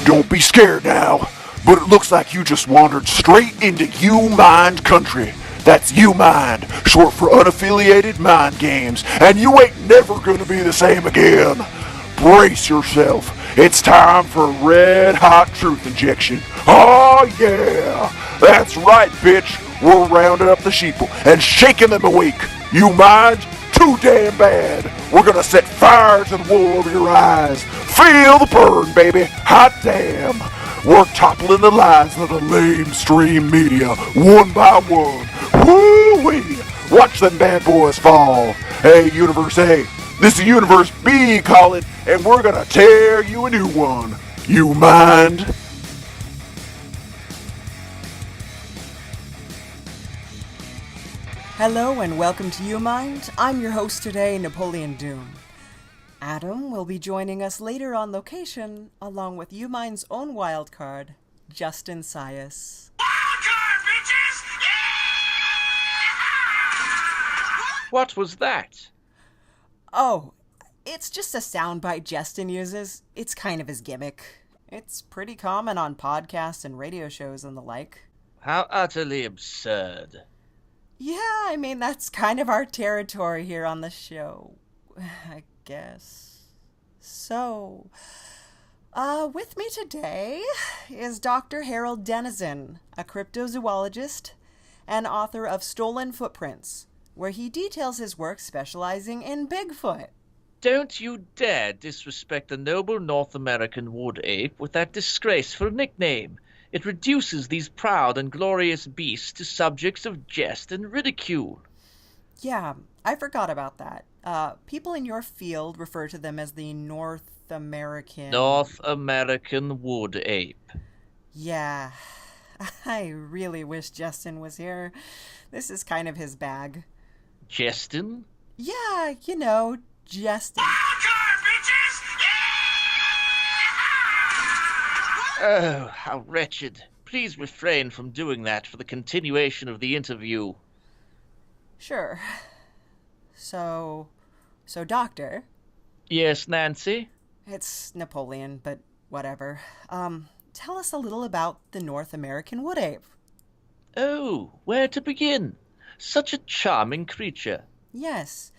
Don't be scared now, but it looks like you just wandered straight into Umind country. That's Umind, short for unaffiliated mind games, and you ain't never gonna be the same again. Brace yourself. It's time for a red-hot truth injection. Oh yeah! That's right, bitch. We're rounding up the sheeple and shaking them awake. You mind? Too damn bad. We're gonna set fire to the wool over your eyes. Feel the burn, baby. Hot damn. We're toppling the lies of the lamestream media, one by one. Woo-wee! Watch them bad boys fall. Hey, Universe A, this is Universe B calling, and we're gonna tear you a new one. You mind? Hello and welcome to Umind. I'm your host today, Napoleon Doom. Adam will be joining us later on location, along with Umind's own wildcard, Jestin Sallas. Wildcard, bitches! Yeah! What was that? Oh, it's just a soundbite Jestin uses. It's kind of his gimmick. It's pretty common on podcasts and radio shows and the like. How utterly absurd. Yeah, I mean, that's kind of our territory here on the show, I guess. So, with me today is Dr. Harold Denizen, a cryptozoologist and author of Stolen Footprints, where he details his work specializing in Bigfoot. Don't you dare disrespect the noble North American wood ape with that disgraceful nickname. It reduces these proud and glorious beasts to subjects of jest and ridicule. Yeah, I forgot about that. People in your field refer to them as the North American wood ape. Yeah, I really wish Jestin was here. This is kind of his bag. Jestin? Yeah, you know, Jestin. Wildcard, bitches! Oh, how wretched. Please refrain from doing that for the continuation of the interview. Sure. So, Doctor? Yes, Nancy? It's Napoleon, but whatever. Tell us a little about the North American wood ape. Oh, where to begin? Such a charming creature. Yes.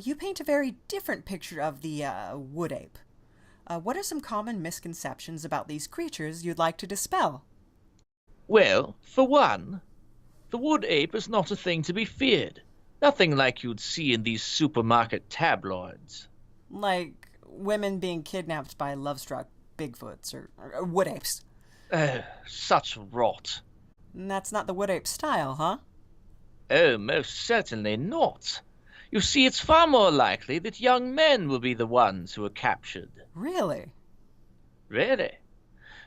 You paint a very different picture of the, wood ape. What are some common misconceptions about these creatures you'd like to dispel? Well, for one, the wood ape is not a thing to be feared. Nothing like you'd see in these supermarket tabloids. Like women being kidnapped by love-struck Bigfoots or wood apes. Such rot. And that's not the wood ape style, huh? Oh, most certainly not. You see, it's far more likely that young men will be the ones who are captured. Really? Really?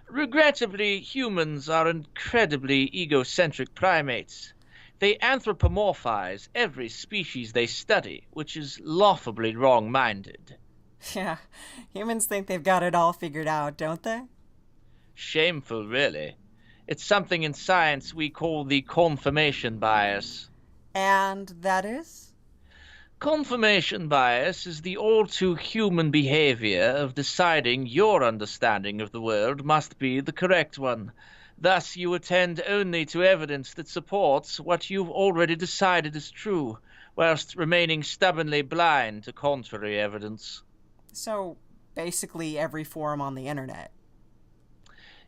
Regrettably, humans are incredibly egocentric primates. They anthropomorphize every species they study, which is laughably wrong-minded. Yeah, humans think they've got it all figured out, don't they? Shameful, really. It's something in science we call the confirmation bias. And that is? Confirmation bias is the all-too-human behavior of deciding your understanding of the world must be the correct one. Thus, you attend only to evidence that supports what you've already decided is true, whilst remaining stubbornly blind to contrary evidence. So, basically every forum on the internet.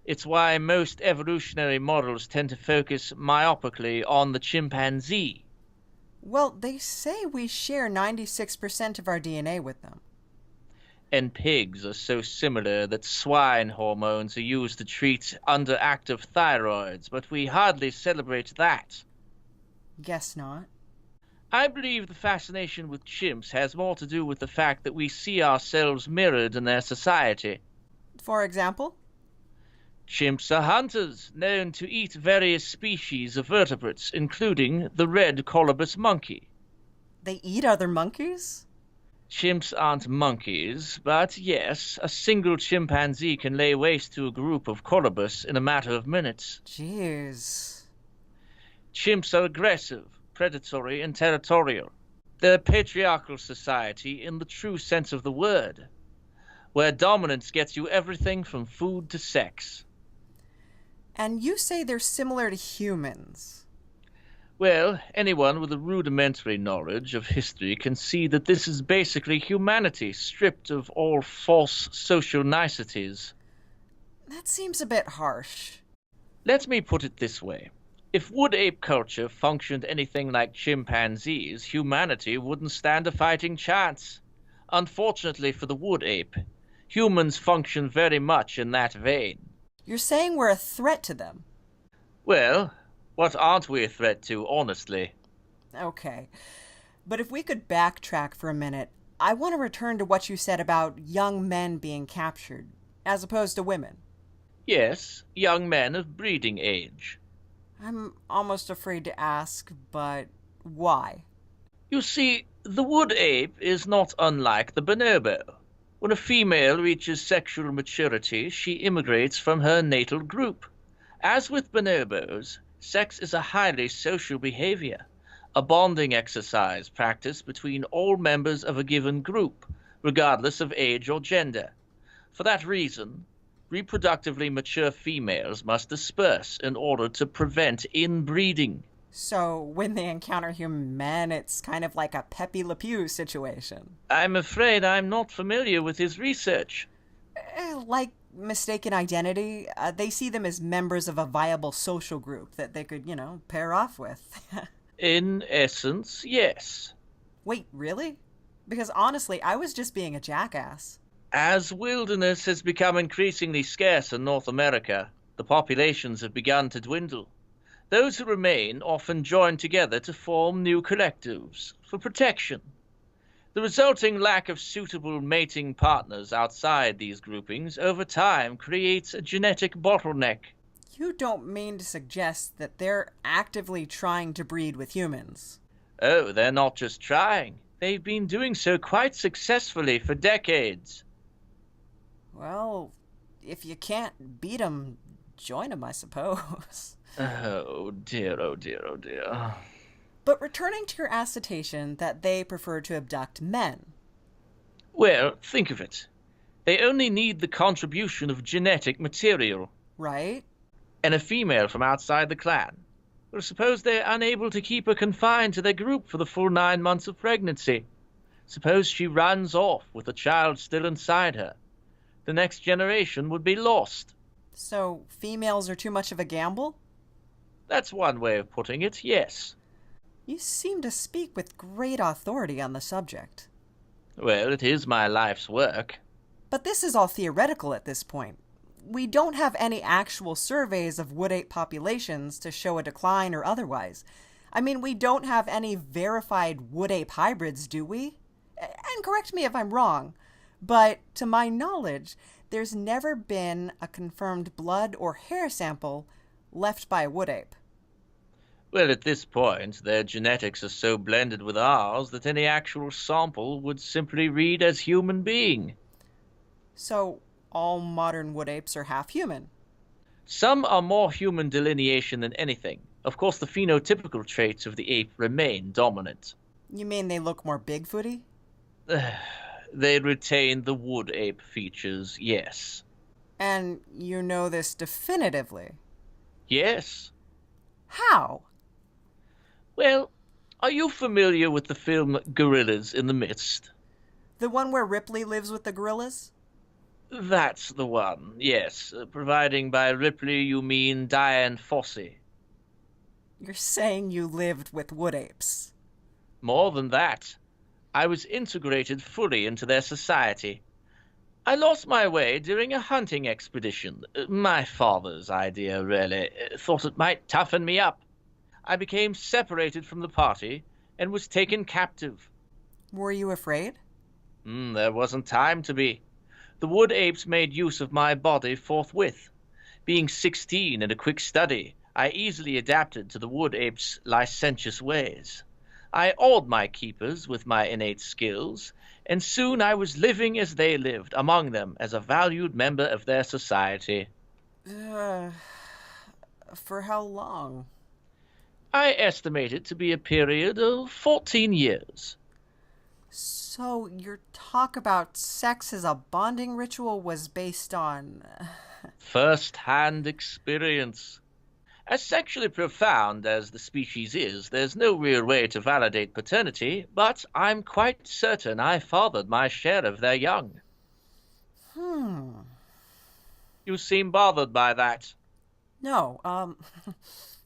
It's why most evolutionary models tend to focus myopically on the chimpanzee. Well, they say we share 96% of our DNA with them. And pigs are so similar that swine hormones are used to treat underactive thyroids, but we hardly celebrate that. Guess not. I believe the fascination with chimps has more to do with the fact that we see ourselves mirrored in their society. For example? Chimps are hunters, known to eat various species of vertebrates, including the red colobus monkey. They eat other monkeys? Chimps aren't monkeys, but yes, a single chimpanzee can lay waste to a group of colobus in a matter of minutes. Jeez. Chimps are aggressive, predatory, and territorial. They're a patriarchal society in the true sense of the word. where dominance gets you everything from food to sex. And you say they're similar to humans. Well, anyone with a rudimentary knowledge of history can see that this is basically humanity stripped of all false social niceties. That seems a bit harsh. Let me put it this way. If wood ape culture functioned anything like chimpanzees, humanity wouldn't stand a fighting chance. Unfortunately for the wood ape, humans function very much in that vein. You're saying we're a threat to them. Well, what aren't we a threat to, honestly? Okay. But if we could backtrack for a minute, I want to return to what you said about young men being captured, as opposed to women. Yes, young men of breeding age. I'm almost afraid to ask, but why? You see, the wood ape is not unlike the bonobo. When a female reaches sexual maturity, she immigrates from her natal group. As with bonobos, sex is a highly social behavior, a bonding exercise practiced between all members of a given group, regardless of age or gender. For that reason, reproductively mature females must disperse in order to prevent inbreeding. So when they encounter human men, it's kind of like a Pepe Le Pew situation. I'm afraid I'm not familiar with his research. Like mistaken identity, they see them as members of a viable social group that they could, pair off with. In essence, yes. Wait, really? Because honestly, I was just being a jackass. As wilderness has become increasingly scarce in North America, the populations have begun to dwindle. Those who remain often join together to form new collectives for protection. The resulting lack of suitable mating partners outside these groupings over time creates a genetic bottleneck. You don't mean to suggest that they're actively trying to breed with humans? Oh, they're not just trying. They've been doing so quite successfully for decades. Well, if you can't beat 'em, join 'em, I suppose. Oh dear, oh dear, oh dear. But returning to your assertion that they prefer to abduct men. Well, think of it. They only need the contribution of genetic material. Right? And a female from outside the clan. Well, suppose they're unable to keep her confined to their group for the full 9 months of pregnancy. Suppose she runs off with a child still inside her. The next generation would be lost. So, females are too much of a gamble? That's one way of putting it, yes. You seem to speak with great authority on the subject. Well, it is my life's work. But this is all theoretical at this point. We don't have any actual surveys of wood ape populations to show a decline or otherwise. I mean, we don't have any verified wood ape hybrids, do we? And correct me if I'm wrong, but to my knowledge, there's never been a confirmed blood or hair sample left by a wood ape. Well, at this point, their genetics are so blended with ours that any actual sample would simply read as human being. So, all modern wood apes are half human? Some are more human delineation than anything. Of course, the phenotypical traits of the ape remain dominant. You mean they look more Bigfooty? They retain the wood ape features, yes. And you know this definitively? Yes. How? Well, are you familiar with the film Gorillas in the Mist? The one where Ripley lives with the gorillas? That's the one, yes. Providing by Ripley, you mean Diane Fossey. You're saying you lived with wood apes? More than that. I was integrated fully into their society. I lost my way during a hunting expedition. My father's idea, really. Thought it might toughen me up. I became separated from the party and was taken captive. Were you afraid? There wasn't time to be. The wood apes made use of my body forthwith. Being 16 and a quick study, I easily adapted to the wood apes' licentious ways. I awed my keepers with my innate skills, and soon I was living as they lived, among them as a valued member of their society. For how long? I estimate it to be a period of 14 years. So your talk about sex as a bonding ritual was based on... First-hand experience. As sexually profound as the species is, there's no real way to validate paternity, but I'm quite certain I fathered my share of their young. You seem bothered by that. No,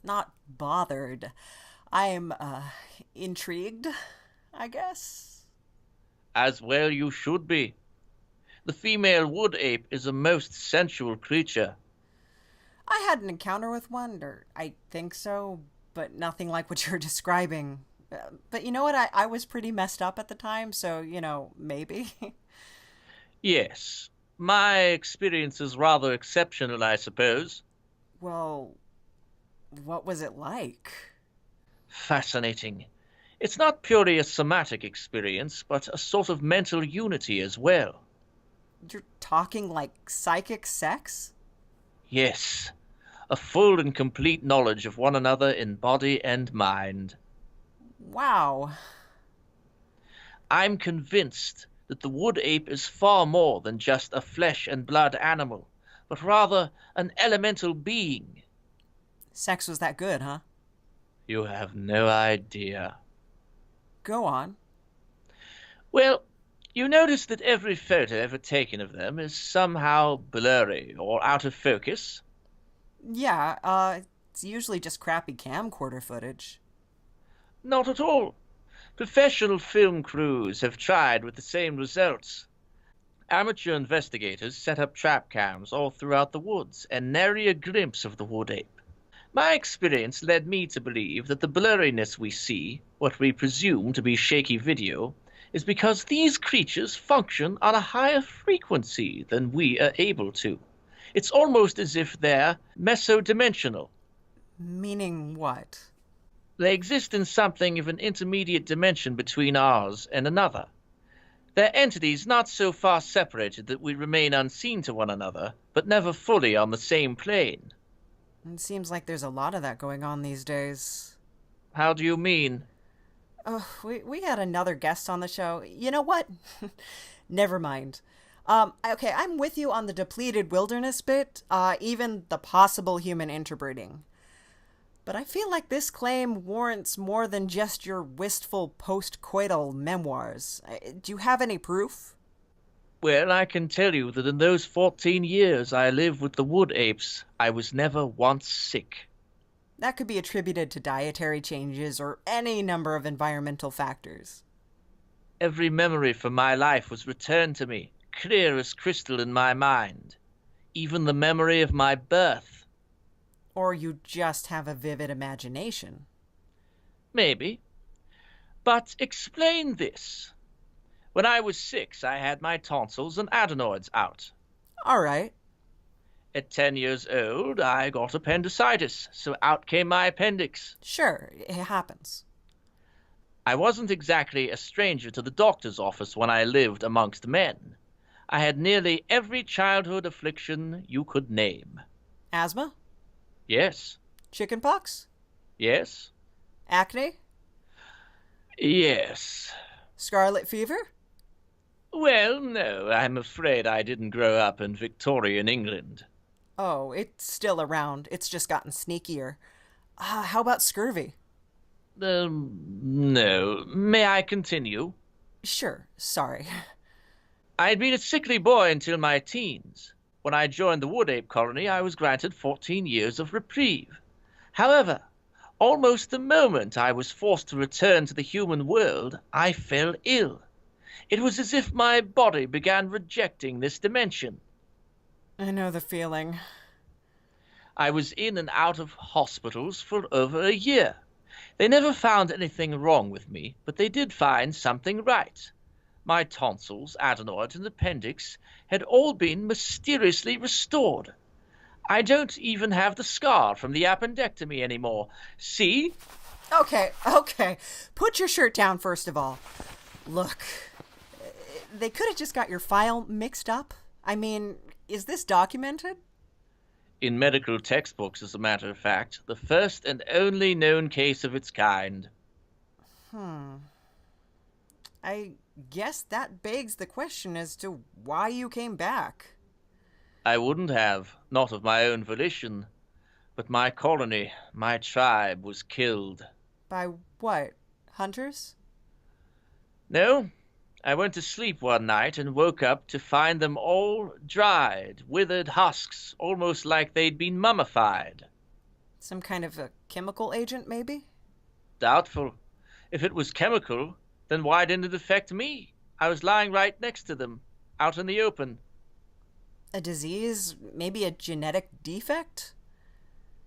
not bothered. I'm, intrigued, I guess. As well you should be. The female wood ape is a most sensual creature. I had an encounter with one, or I think so, but nothing like what you're describing. But you know what? I was pretty messed up at the time, so, maybe. Yes, my experience is rather exceptional, I suppose. Well, what was it like? Fascinating. It's not purely a somatic experience, but a sort of mental unity as well. You're talking like psychic sex? Yes, a full and complete knowledge of one another in body and mind. Wow. I'm convinced that the wood ape is far more than just a flesh and blood animal, but rather an elemental being. Sex was that good, huh? You have no idea. Go on. Well, you notice that every photo ever taken of them is somehow blurry or out of focus? Yeah, it's usually just crappy camcorder footage. Not at all. Professional film crews have tried with the same results. Amateur investigators set up trap cams all throughout the woods and nary a glimpse of the wood ape. My experience led me to believe that the blurriness we see, what we presume to be shaky video, is because these creatures function on a higher frequency than we are able to. It's almost as if they're mesodimensional. Meaning what? They exist in something of an intermediate dimension between ours and another. They're entities not so far separated that we remain unseen to one another, but never fully on the same plane. It seems like there's a lot of that going on these days. How do you mean? We had another guest on the show. You know what? Never mind. Okay, I'm with you on the depleted wilderness bit, even the possible human interbreeding. But I feel like this claim warrants more than just your wistful post-coital memoirs. Do you have any proof? Well, I can tell you that in those 14 years I lived with the wood apes, I was never once sick. That could be attributed to dietary changes or any number of environmental factors. Every memory from my life was returned to me, clear as crystal in my mind. Even the memory of my birth. Or you just have a vivid imagination. Maybe. But explain this. When I was 6, I had my tonsils and adenoids out. All right. At 10 years old, I got appendicitis, so out came my appendix. Sure, it happens. I wasn't exactly a stranger to the doctor's office when I lived amongst men. I had nearly every childhood affliction you could name. Asthma? Yes. Chickenpox? Yes. Acne? Yes. Scarlet fever? Well, no, I'm afraid I didn't grow up in Victorian England. Oh, it's still around. It's just gotten sneakier. How about scurvy? No. May I continue? Sure, sorry. I'd been a sickly boy until my teens. When I joined the wood ape colony, I was granted 14 years of reprieve. However, almost the moment I was forced to return to the human world, I fell ill. It was as if my body began rejecting this dimension. I know the feeling. I was in and out of hospitals for over a year. They never found anything wrong with me, but they did find something right. My tonsils, adenoids, and appendix had all been mysteriously restored. I don't even have the scar from the appendectomy anymore. See? Okay. Put your shirt down first of all. Look, they could have just got your file mixed up. I mean, is this documented? In medical textbooks, as a matter of fact, the first and only known case of its kind. I guess that begs the question as to why you came back. I wouldn't have, not of my own volition. But my colony, my tribe, was killed. By what? Hunters? No, I went to sleep one night and woke up to find them all dried, withered husks, almost like they'd been mummified. Some kind of a chemical agent, maybe? Doubtful. If it was chemical, then why didn't it affect me? I was lying right next to them, out in the open. A disease? Maybe a genetic defect?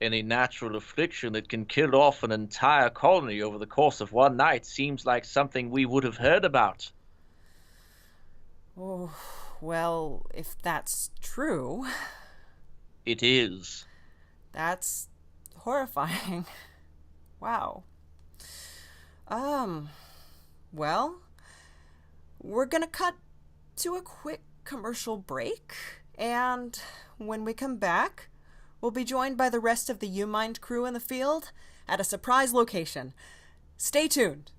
Any natural affliction that can kill off an entire colony over the course of one night seems like something we would have heard about. Oh, well, if that's true... It is. That's horrifying. Wow. Well, we're gonna cut to a quick commercial break, and when we come back, we'll be joined by the rest of the Umind crew in the field at a surprise location. Stay tuned.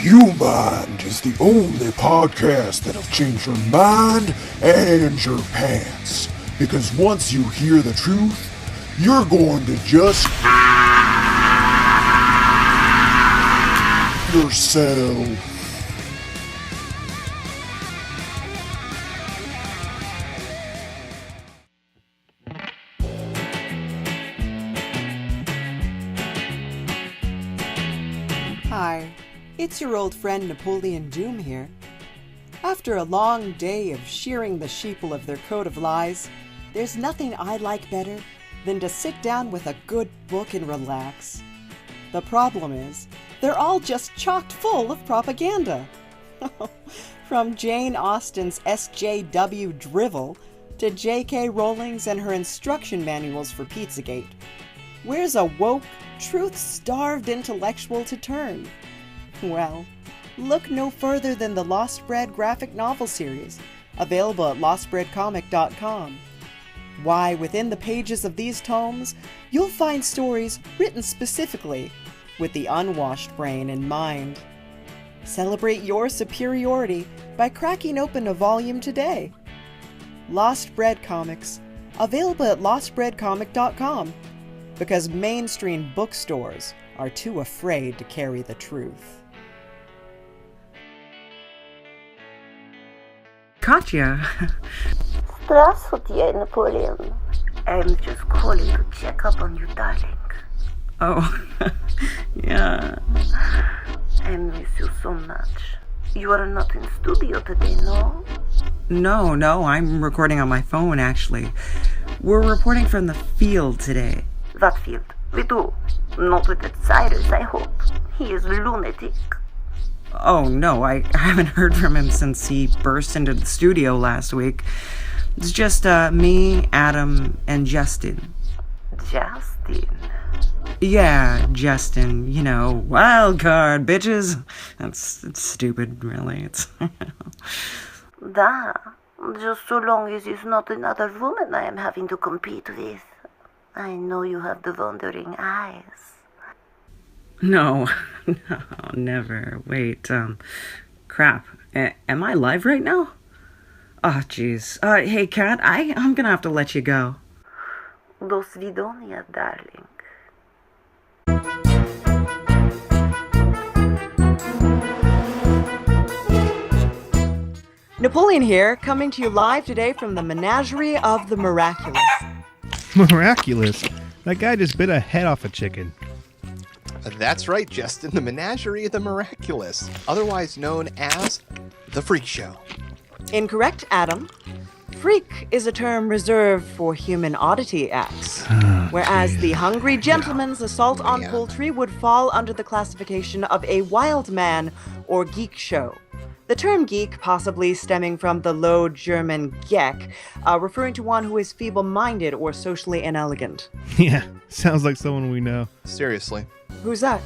Umind is the only podcast that'll change your mind and your pants. Because once you hear the truth, you're going to just... yourself. Hi, it's your old friend Napoleon Doom here. After a long day of shearing the sheeple of their coat of lies, there's nothing I like better than to sit down with a good book and relax. The problem is, they're all just chocked full of propaganda. From Jane Austen's SJW drivel to J.K. Rowling's and her instruction manuals for Pizzagate. Where's a woke, truth-starved intellectual to turn? Well, look no further than the Lost Bread graphic novel series, available at lostbreadcomic.com. Why, within the pages of these tomes, you'll find stories written specifically with the unwashed brain in mind. Celebrate your superiority by cracking open a volume today. Lost Bread Comics, available at lostbreadcomic.com, because mainstream bookstores are too afraid to carry the truth. Katya. Здравствуйте, Napoleon. I'm just calling to check up on you, darling. Oh, yeah. I miss you so much. You are not in studio today, no? No, I'm recording on my phone, actually. We're reporting from the field today. What field? With who? Not with that Cyrus, I hope. He is lunatic. Oh, no, I haven't heard from him since he burst into the studio last week. It's just me, Adam, and Jestin. Justin? Yeah, Jestin. You know, wild card, bitches. It's stupid, really. It's... Da. Just so long as it's not another woman I am having to compete with. I know you have the wandering eyes. No, never. Wait, crap. Am I live right now? Oh, jeez. Hey, Kat, I'm gonna have to let you go. Do svidonia, darling. Napoleon here, coming to you live today from the Menagerie of the Miraculous. Miraculous? That guy just bit a head off a chicken. That's right, Justin. The Menagerie of the Miraculous, otherwise known as the Freak Show. Incorrect, Adam. Freak is a term reserved for human oddity acts, whereas the Hungry Gentleman's assault on poultry would fall under the classification of a wild man or geek show. The term geek possibly stemming from the Low German Geck, referring to one who is feeble-minded or socially inelegant. Yeah, sounds like someone we know. Seriously. Who's that?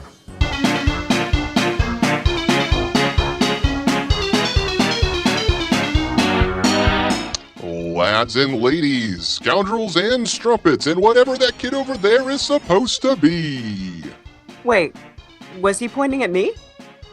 Lads and ladies, scoundrels and strumpets, and whatever that kid over there is supposed to be. Wait, was he pointing at me?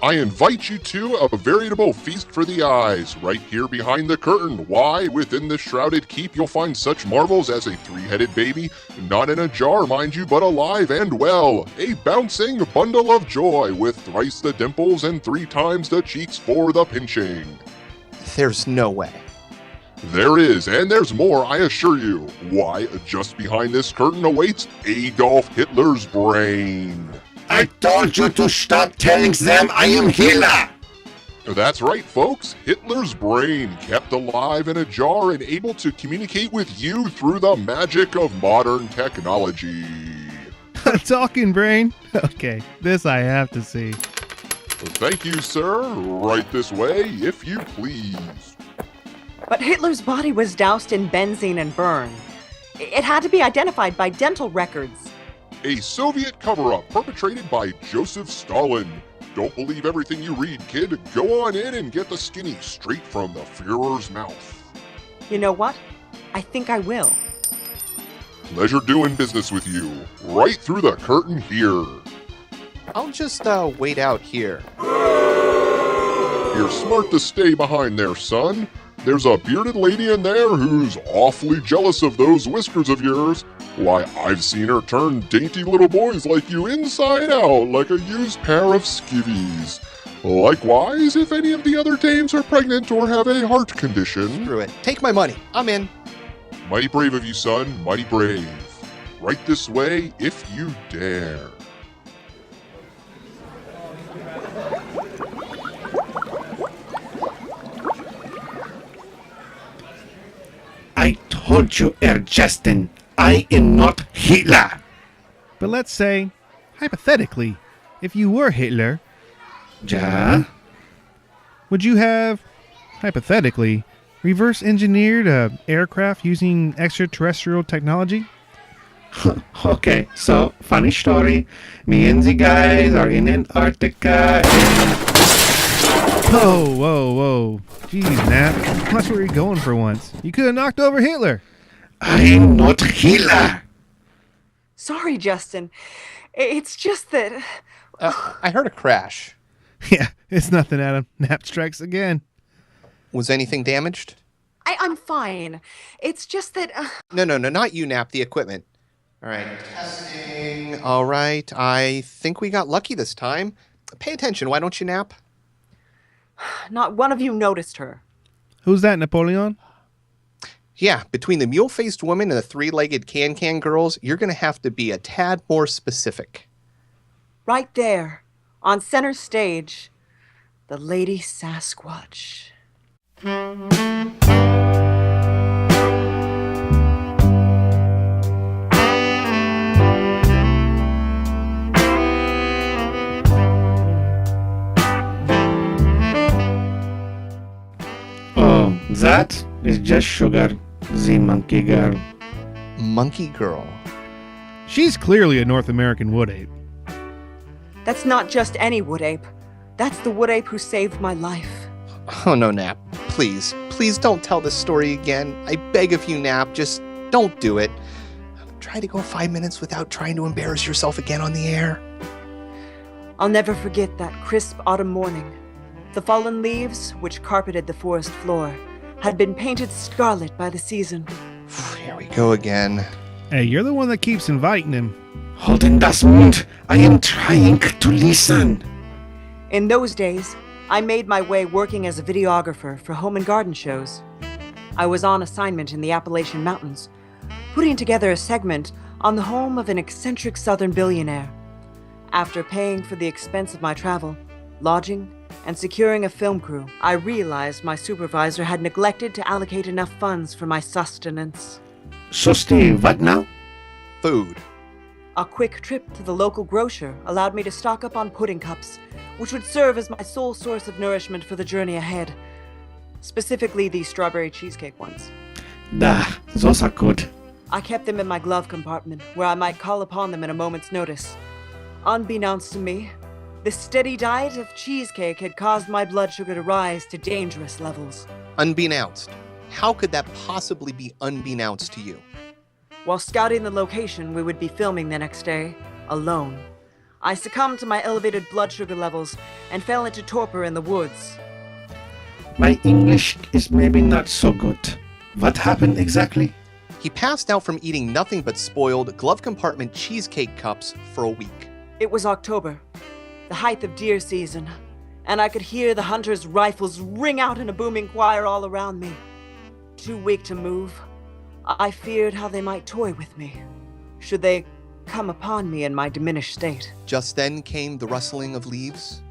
I invite you to a veritable feast for the eyes, right here behind the curtain. Why, within this shrouded keep, you'll find such marvels as a three-headed baby, not in a jar, mind you, but alive and well. A bouncing bundle of joy with thrice the dimples and 3 times the cheeks for the pinching. There's no way. There is, and there's more, I assure you. Why, just behind this curtain awaits Adolf Hitler's brain. I told you to stop telling them I am Hitler! That's right, folks. Hitler's brain, kept alive in a jar and able to communicate with you through the magic of modern technology. A talking brain? Okay, this I have to see. Thank you, sir. Right this way, if you please. But Hitler's body was doused in benzene and burned. It had to be identified by dental records. A Soviet cover-up perpetrated by Joseph Stalin. Don't believe everything you read, kid. Go on in and get the skinny straight from the Führer's mouth. You know what? I think I will. Pleasure doing business with you. Right through the curtain here. I'll just wait out here. You're smart to stay behind there, son. There's a bearded lady in there who's awfully jealous of those whiskers of yours. Why, I've seen her turn dainty little boys like you inside out like a used pair of skivvies. Likewise, if any of the other dames are pregnant or have a heart condition... Screw it. Take my money. I'm in. Mighty brave of you, son. Mighty brave. Right this way, if you dare. I told you, Jestin, I am not Hitler. But let's say, hypothetically, if you were Hitler, Ja? would you have, hypothetically, reverse engineered a aircraft using extraterrestrial technology? Okay, so, funny story. Me and the guys are in Antarctica and... Whoa. Jeez, Nap. That's where you're going for once. You could have knocked over Hitler. I am not Hitler. Sorry, Justin. It's just that... I heard a crash. Yeah, it's nothing, Adam. Nap strikes again. Was anything damaged? I'm fine. It's just that... No, not you, Nap. The equipment. All right. Testing. All right. I think we got lucky this time. Pay attention. Why don't you, Nap? Not one of you noticed her. Who's that, Napoleon? Yeah, between the mule-faced woman and the three-legged can-can girls, you're going to have to be a tad more specific. Right there, on center stage, the Lady Sasquatch. Oh, that is just Sugar, the monkey girl. Monkey girl. She's clearly a North American wood ape. That's not just any wood ape. That's the wood ape who saved my life. Oh, no, Nap. Please don't tell this story again. I beg of you, Nap. Just don't do it. Try to go 5 minutes without trying to embarrass yourself again on the air. I'll never forget that crisp autumn morning. The fallen leaves, which carpeted the forest floor, had been painted scarlet by the season. Here we go again. Hey, you're the one that keeps inviting him. Holden das Mund. I am trying to listen. In those days, I made my way working as a videographer for home and garden shows. I was on assignment in the Appalachian Mountains, putting together a segment on the home of an eccentric southern billionaire. After paying for the expense of my travel, lodging, and securing a film crew, I realized my supervisor had neglected to allocate enough funds for my sustenance. Susti, what now? Food. A quick trip to the local grocer allowed me to stock up on pudding cups, which would serve as my sole source of nourishment for the journey ahead. Specifically, the strawberry cheesecake ones. Those are good. I kept them in my glove compartment, where I might call upon them at a moment's notice. Unbeknownst to me, the steady diet of cheesecake had caused my blood sugar to rise to dangerous levels. Unbeknownst. How could that possibly be unbeknownst to you? While scouting the location we would be filming the next day, alone, I succumbed to my elevated blood sugar levels and fell into torpor in the woods. My English is maybe not so good. What happened exactly? He passed out from eating nothing but spoiled glove compartment cheesecake cups for a week. It was October, the height of deer season, and I could hear the hunters' rifles ring out in a booming choir all around me. Too weak to move, I feared how they might toy with me, should they come upon me in my diminished state. Just then came the rustling of leaves.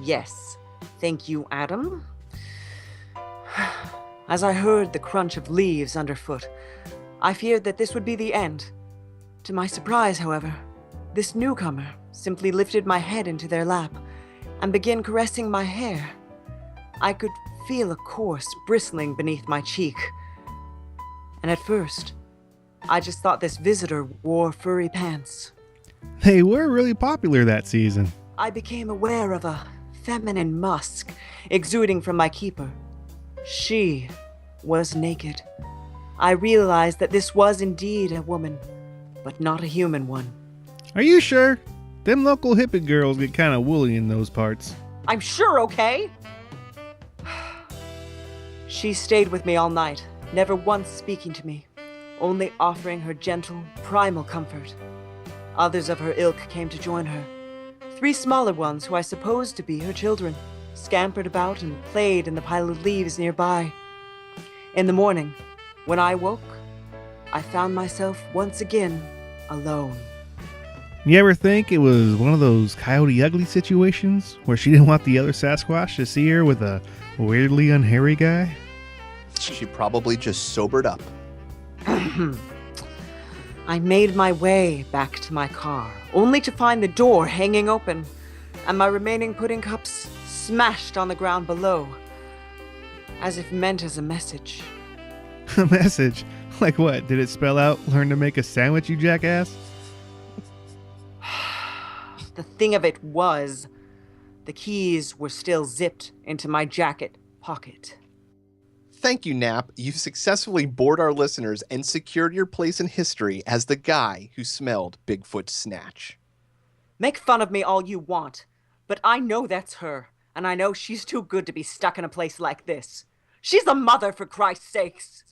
Yes. Thank you, Adam. As I heard the crunch of leaves underfoot, I feared that this would be the end. To my surprise, however, this newcomer simply lifted my head into their lap and began caressing my hair. I could feel a course bristling beneath my cheek. And at first, I just thought this visitor wore furry pants. They were really popular that season. I became aware of a feminine musk exuding from my keeper. She was naked. I realized that this was indeed a woman, but not a human one. Are you sure? Them local hippie girls get kind of woolly in those parts. I'm sure, okay? She stayed with me all night, never once speaking to me, only offering her gentle, primal comfort. Others of her ilk came to join her. 3 smaller ones who I supposed to be her children scampered about and played in the pile of leaves nearby. In the morning, when I woke, I found myself once again alone. You ever think it was one of those Coyote Ugly situations where she didn't want the other Sasquatch to see her with a weirdly unhairy guy? She probably just sobered up. I made my way back to my car, only to find the door hanging open and my remaining pudding cups smashed on the ground below, as if meant as a message. A message? Like what? Did it spell out, learn to make a sandwich, you jackass? The thing of it was, the keys were still zipped into my jacket pocket. Thank you, Nap. You've successfully bored our listeners and secured your place in history as the guy who smelled Bigfoot's snatch. Make fun of me all you want, but I know that's her, and I know she's too good to be stuck in a place like this. She's the mother, for Christ's sakes!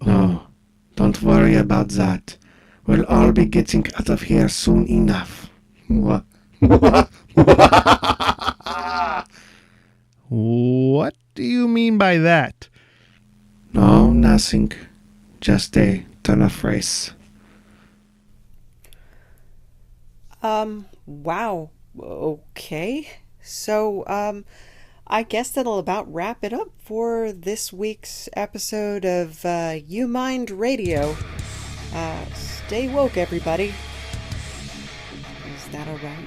Oh, don't worry about that. We'll all be getting out of here soon enough. What? What do you mean by that? No, nothing. Just a ton of phrase. Wow. Okay. So, I guess that'll about wrap it up for this week's episode of Umind Radio. Stay woke, everybody. Is that alright?